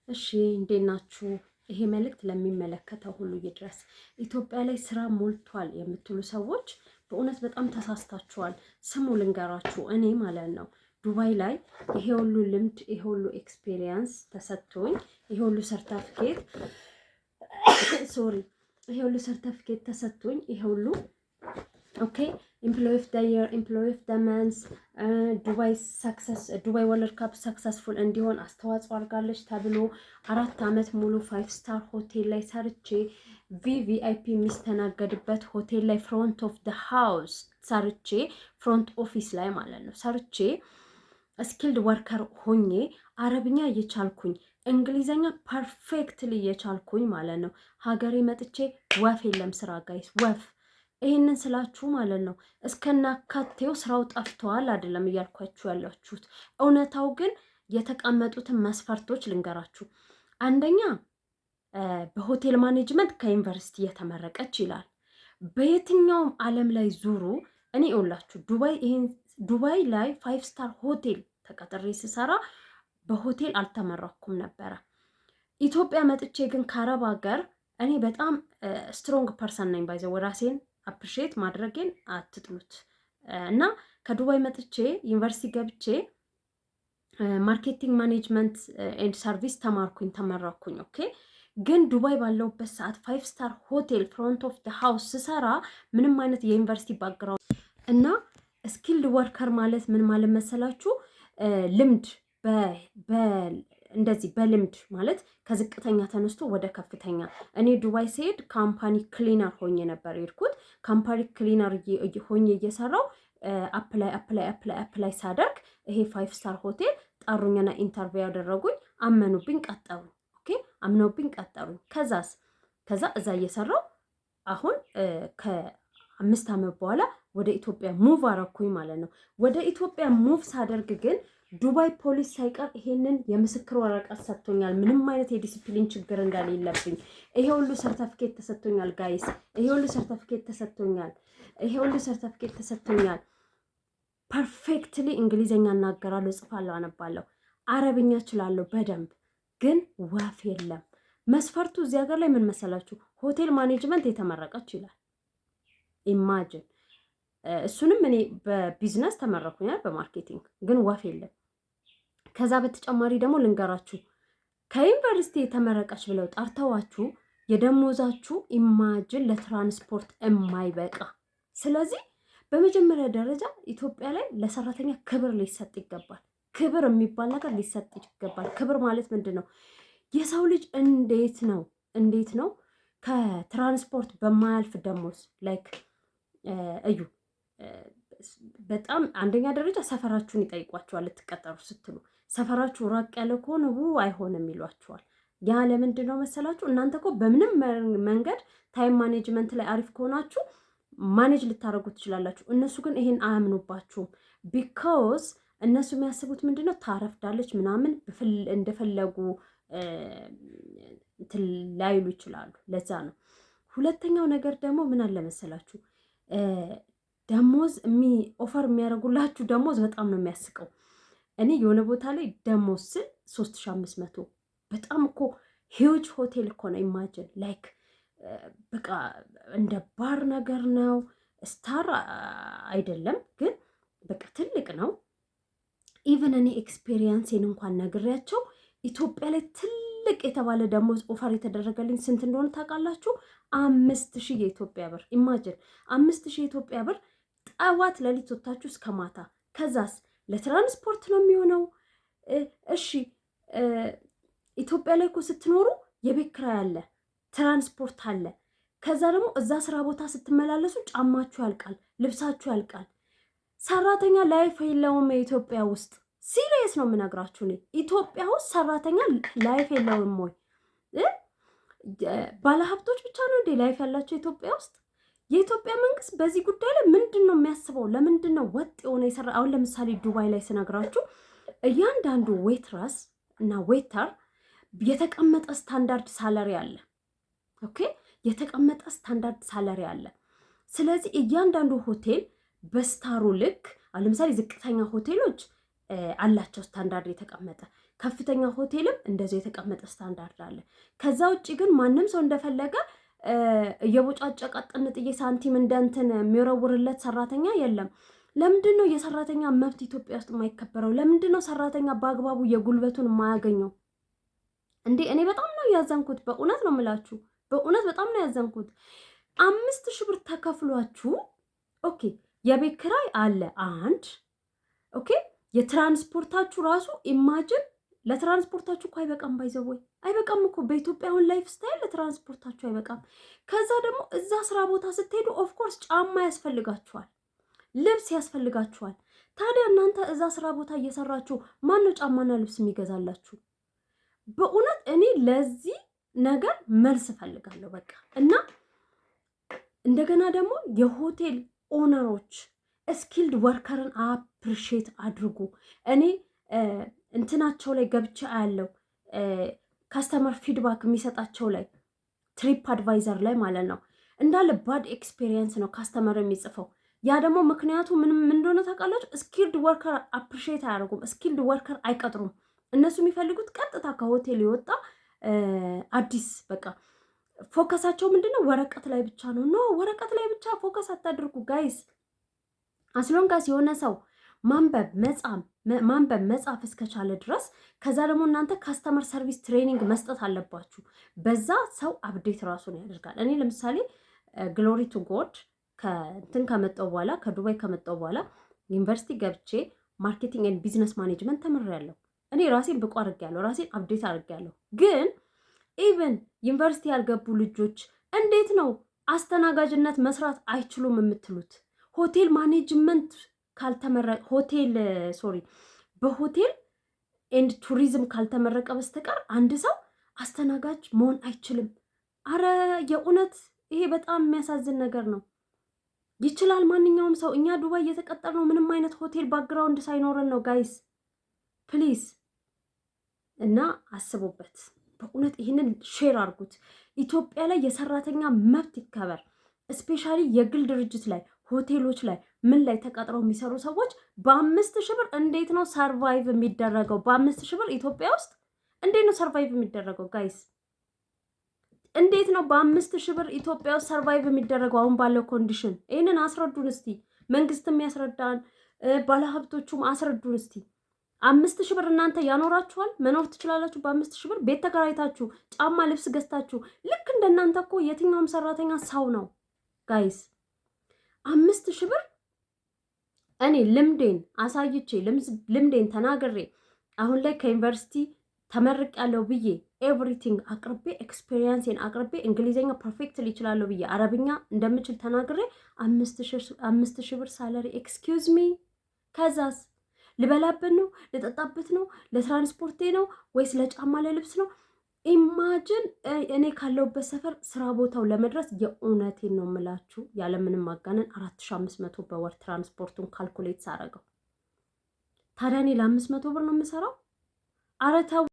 እሺ እንዴት ናችሁ? ይሄ መልእክት ለሚመለከተው ሁሉ ይድረስ። ኢትዮጵያ ላይ ስራ ሞልቷል የምትሉ ሰዎች በእውነት በጣም ተሳስታችኋል። ስሙ ልንገራችሁ፣ እኔ ማለት ነው ዱባይ ላይ ይሄ ሁሉ ልምድ፣ ይሄ ሁሉ ኤክስፔሪየንስ ተሰጥቶኝ፣ ይሄ ሁሉ ሰርተፍኬት ሶሪ፣ ይሄ ሁሉ ሰርተፍኬት ተሰጥቶኝ፣ ይሄ ሁሉ ኦኬ ኤምፕሎይ ኦፍ ዘ የር ኤምፕሎይ ኦፍ ዘ መንዝ ዱባይ ወርልድ ካፕ ሰክሰስፉል እንዲሆን አስተዋጽኦ አድርጋለች ተብሎ 4 ዓመት ሙሉ 5 ስታር ሆቴል ላይ ሰርቼ ቪቪአይፒ የሚስተናገድበት ሆቴል ላይ ፍሮንት ኦፍ ዘ ሃውስ ሰርቼ ፍሮንት ኦፊስ ላይ ማለት ነው ሰርቼ ስኪልድ ወርከር ሆኜ አረብኛ እየቻልኩኝ እንግሊዘኛ ፐርፌክትሊ እየቻልኩኝ ማለት ነው ሀገሬ መጥቼ ወፍ የለም ስራ ጋይስ ወፍ ይሄንን ስላችሁ ማለት ነው እስከናካቴው ስራው ጠፍተዋል አይደለም እያልኳችሁ ያላችሁት። እውነታው ግን የተቀመጡትን መስፈርቶች ልንገራችሁ። አንደኛ በሆቴል ማኔጅመንት ከዩኒቨርሲቲ የተመረቀች ይላል። በየትኛውም ዓለም ላይ ዙሩ። እኔ ይኸውላችሁ ዱባይ ላይ 5 ስታር ሆቴል ተቀጥሬ ስሰራ በሆቴል አልተመረኩም ነበረ። ኢትዮጵያ መጥቼ ግን ከአረብ ሀገር እኔ በጣም ስትሮንግ ፐርሰን ነኝ። ባይዘው ራሴን አፕሪሼት ማድረጌን አትጥሉት። እና ከዱባይ መጥቼ ዩኒቨርሲቲ ገብቼ ማርኬቲንግ ማኔጅመንት ኤንድ ሰርቪስ ተመረኩኝ። ኦኬ ግን ዱባይ ባለውበት ሰዓት 5 ስታር ሆቴል ፍሮንት ኦፍ ደ ሃውስ ስሰራ ምንም አይነት የዩኒቨርሲቲ ባክግራውንድ እና ስኪልድ ወርከር ማለት ምን ማለት መሰላችሁ? ልምድ እንደዚህ በልምድ ማለት ከዝቅተኛ ተነስቶ ወደ ከፍተኛ። እኔ ዱባይ ስሄድ ካምፓኒ ክሊነር ሆኜ ነበር የሄድኩት። ካምፓኒ ክሊነር ሆኜ እየሰራው አፕላይ ሳደርግ ይሄ 5 ስታር ሆቴል ጠሩኝና ኢንተርቪው ያደረጉኝ፣ አመኑብኝ፣ ቀጠሩኝ። ኦኬ አምነውብኝ ቀጠሩኝ። ከዛ እዛ እየሰራው አሁን ከ5 ዓመት በኋላ ወደ ኢትዮጵያ ሙቭ አረኩኝ ማለት ነው። ወደ ኢትዮጵያ ሙቭ ሳደርግ ግን ዱባይ ፖሊስ ሳይቀር ይሄንን የምስክር ወረቀት ሰጥቶኛል፣ ምንም አይነት የዲሲፕሊን ችግር እንደሌለብኝ። ይሄ ሁሉ ሰርተፍኬት ተሰጥቶኛል ጋይስ፣ ይሄ ሁሉ ሰርተፍኬት ተሰጥቶኛል። ፐርፌክትሊ እንግሊዘኛ እናገራለሁ፣ ጽፋለሁ፣ አነባለሁ፣ አረብኛ እችላለሁ በደንብ። ግን ወፍ የለም። መስፈርቱ እዚህ ሀገር ላይ ምን መሰላችሁ? ሆቴል ማኔጅመንት የተመረቀች ይላል። ኢማጅን እሱንም እኔ በቢዝነስ ተመረኩኛል፣ በማርኬቲንግ ግን ወፍ የለም። ከዛ በተጨማሪ ደግሞ ልንገራችሁ፣ ከዩኒቨርሲቲ የተመረቀች ብለው ጠርተዋችሁ የደሞዛችሁ ኢማጅን ለትራንስፖርት የማይበቃ። ስለዚህ በመጀመሪያ ደረጃ ኢትዮጵያ ላይ ለሰራተኛ ክብር ሊሰጥ ይገባል። ክብር የሚባል ነገር ሊሰጥ ይገባል። ክብር ማለት ምንድን ነው? የሰው ልጅ እንዴት ነው ከትራንስፖርት በማያልፍ ደሞዝ ላይክ እዩ በጣም አንደኛ ደረጃ ሰፈራችሁን ይጠይቋቸዋል። ልትቀጠሩ ስትሉ ሰፈራችሁ ራቅ ያለ ከሆነ አይሆንም ይሏቸዋል። ያ ለምንድን ነው መሰላችሁ? እናንተ እኮ በምንም መንገድ ታይም ማኔጅመንት ላይ አሪፍ ከሆናችሁ ማኔጅ ልታደርጉ ትችላላችሁ። እነሱ ግን ይሄን አያምኑባችሁም። ቢካውዝ እነሱ የሚያስቡት ምንድነው ታረፍዳለች ምናምን እንደፈለጉ ላይሉ ይችላሉ። ለዛ ነው። ሁለተኛው ነገር ደግሞ ምን አለ መሰላችሁ? ደሞዝ ኦፈር የሚያደርጉላችሁ ደሞዝ በጣም ነው የሚያስቀው። እኔ የሆነ ቦታ ላይ ደሞዝ ስል 3500 በጣም እኮ ሂውጅ ሆቴል እኮ ነው። ኢማጅን ላይክ በቃ እንደ ባር ነገር ነው። ስታር አይደለም ግን በቃ ትልቅ ነው። ኢቨን እኔ ኤክስፔሪየንሴን እንኳን ነግሬያቸው ኢትዮጵያ ላይ ትልቅ የተባለ ደሞዝ ኦፈር የተደረገልኝ ስንት እንደሆነ ታውቃላችሁ? 5000 የኢትዮጵያ ብር። ኢማጅን 5000 የኢትዮጵያ ብር ጠዋት ለሊት ወጥታችሁ እስከ ማታ። ከዛስ ለትራንስፖርት ነው የሚሆነው። እሺ ኢትዮጵያ ላይ እኮ ስትኖሩ የቤት ኪራይ አለ፣ ትራንስፖርት አለ። ከዛ ደግሞ እዛ ስራ ቦታ ስትመላለሱ ጫማችሁ ያልቃል፣ ልብሳችሁ ያልቃል። ሰራተኛ ላይፍ የለውም የኢትዮጵያ ውስጥ። ሲሪየስ ነው የምነግራችሁ። እኔ ኢትዮጵያ ውስጥ ሰራተኛ ላይፍ የለውም ወይ? ባለሀብቶች ብቻ ነው እንዴ ላይፍ ያላቸው ኢትዮጵያ ውስጥ? የኢትዮጵያ መንግስት በዚህ ጉዳይ ላይ ምንድን ነው የሚያስበው? ለምንድን ነው ወጥ የሆነ የሰራ? አሁን ለምሳሌ ዱባይ ላይ ስነግራችሁ እያንዳንዱ ዌትረስ እና ዌተር የተቀመጠ ስታንዳርድ ሳለሪ አለ። ኦኬ የተቀመጠ ስታንዳርድ ሳለሪ አለ። ስለዚህ እያንዳንዱ ሆቴል በስታሩ ልክ አሁን ለምሳሌ ዝቅተኛ ሆቴሎች አላቸው ስታንዳርድ የተቀመጠ። ከፍተኛ ሆቴልም እንደዚህ የተቀመጠ ስታንዳርድ አለ። ከዛ ውጭ ግን ማንም ሰው እንደፈለገ እየቦጫጨቀ ጥንጥዬ ሳንቲም እንደንትን የሚወረውርለት ሰራተኛ የለም። ለምንድን ነው የሰራተኛ መብት ኢትዮጵያ ውስጥ የማይከበረው? ለምንድን ነው ሰራተኛ በአግባቡ የጉልበቱን የማያገኘው እንዴ? እኔ በጣም ነው ያዘንኩት። በእውነት ነው የምላችሁ፣ በእውነት በጣም ነው ያዘንኩት። 5,000 ብር ተከፍሏችሁ ኦኬ፣ የቤት ኪራይ አለ አንድ ኦኬ፣ የትራንስፖርታችሁ ራሱ ኢማጅን ለትራንስፖርታችሁ እኮ አይበቃም። ባይዘወይ አይበቃም እኮ በኢትዮጵያ አሁን ላይፍ ስታይል ለትራንስፖርታችሁ አይበቃም። ከዛ ደግሞ እዛ ስራ ቦታ ስትሄዱ ኦፍኮርስ ጫማ ያስፈልጋችኋል፣ ልብስ ያስፈልጋችኋል። ታዲያ እናንተ እዛ ስራ ቦታ እየሰራችሁ ማነው ጫማና ልብስ የሚገዛላችሁ? በእውነት እኔ ለዚህ ነገር መልስ እፈልጋለሁ በቃ። እና እንደገና ደግሞ የሆቴል ኦነሮች ስኪልድ ወርከርን አፕሪሼት አድርጉ። እኔ እንትናቸው ላይ ገብቼ ያለው ካስተመር ፊድባክ የሚሰጣቸው ላይ ትሪፕ አድቫይዘር ላይ ማለት ነው እንዳለ ባድ ኤክስፔሪየንስ ነው ካስተመር የሚጽፈው። ያ ደግሞ ምክንያቱ ምንም እንደሆነ ታውቃላችሁ? ስኪልድ ወርከር አፕሪሼት አያደርጉም። ስኪልድ ወርከር አይቀጥሩም። እነሱ የሚፈልጉት ቀጥታ ከሆቴል የወጣ አዲስ በቃ ፎከሳቸው ምንድነው? ወረቀት ላይ ብቻ ነው። ኖ ወረቀት ላይ ብቻ ፎከስ አታድርጉ ጋይስ። አስሎንጋስ የሆነ ሰው ማንበብ መጻፍ እስከቻለ ድረስ ከዛ ደግሞ እናንተ ካስተመር ሰርቪስ ትሬኒንግ መስጠት አለባችሁ። በዛ ሰው አፕዴት ራሱን ያደርጋል። እኔ ለምሳሌ ግሎሪ ቱ ጎድ ከእንትን ከመጣሁ በኋላ ከዱባይ ከመጣሁ በኋላ ዩኒቨርሲቲ ገብቼ ማርኬቲንግ ኤንድ ቢዝነስ ማኔጅመንት ተምሬያለሁ። እኔ ራሴን ብቁ አድርጌያለሁ፣ ራሴን አፕዴት አድርጌያለሁ። ግን ኢቨን ዩኒቨርሲቲ ያልገቡ ልጆች እንዴት ነው አስተናጋጅነት መስራት አይችሉም የምትሉት? ሆቴል ማኔጅመንት ካልተመረቀ በሆቴል ኤንድ ቱሪዝም ካልተመረቀ በስተቀር አንድ ሰው አስተናጋጅ መሆን አይችልም። አረ የእውነት ይሄ በጣም የሚያሳዝን ነገር ነው። ይችላል ማንኛውም ሰው። እኛ ዱባይ እየተቀጠርነው ምንም አይነት ሆቴል ባክግራውንድ ሳይኖረን ነው ጋይስ ፕሊዝ። እና አስቡበት በእውነት ይህንን ሼር አድርጉት። ኢትዮጵያ ላይ የሰራተኛ መብት ይከበር። እስፔሻሊ የግል ድርጅት ላይ ሆቴሎች ላይ ምን ላይ ተቀጥረው የሚሰሩ ሰዎች በ5,000 ብር እንዴት ነው ሰርቫይቭ የሚደረገው? በ5,000 ብር ኢትዮጵያ ውስጥ እንዴት ነው ሰርቫይቭ የሚደረገው ጋይስ? እንዴት ነው በ5,000 ብር ኢትዮጵያ ውስጥ ሰርቫይቭ የሚደረገው አሁን ባለው ኮንዲሽን? ይህንን አስረዱን እስቲ። መንግስትም ያስረዳን፣ ባለሀብቶቹም አስረዱን እስቲ። 5,000 ብር እናንተ ያኖራችኋል? መኖር ትችላላችሁ በ5,000 ብር? ቤት ተከራይታችሁ ጫማ ልብስ ገዝታችሁ ልክ እንደናንተ እኮ የትኛውም ሰራተኛ ሰው ነው ጋይስ። 5,000 ብር እኔ ልምዴን አሳይቼ ልምዴን ተናግሬ አሁን ላይ ከዩኒቨርሲቲ ተመርቅ ያለው ብዬ ኤቭሪቲንግ አቅርቤ ኤክስፔሪየንስን አቅርቤ እንግሊዝኛ ፐርፌክትሊ እችላለሁ ብዬ አረብኛ እንደምችል ተናግሬ 5,000 ብር ሳለሪ ኤክስኪውዝ ሚ። ከዛስ ልበላበት ነው? ልጠጣበት ነው? ለትራንስፖርቴ ነው ወይስ ለጫማ ለልብስ ነው? ኢማጅን እኔ ካለሁበት ሰፈር ስራ ቦታው ለመድረስ የእውነቴን ነው የምላችሁ ያለምንም ማጋነን 4,500 በወር ትራንስፖርቱን ካልኩሌት ሳረገው። ታዲያ እኔ ለ500 ብር ነው የምሰራው? አረ ተው።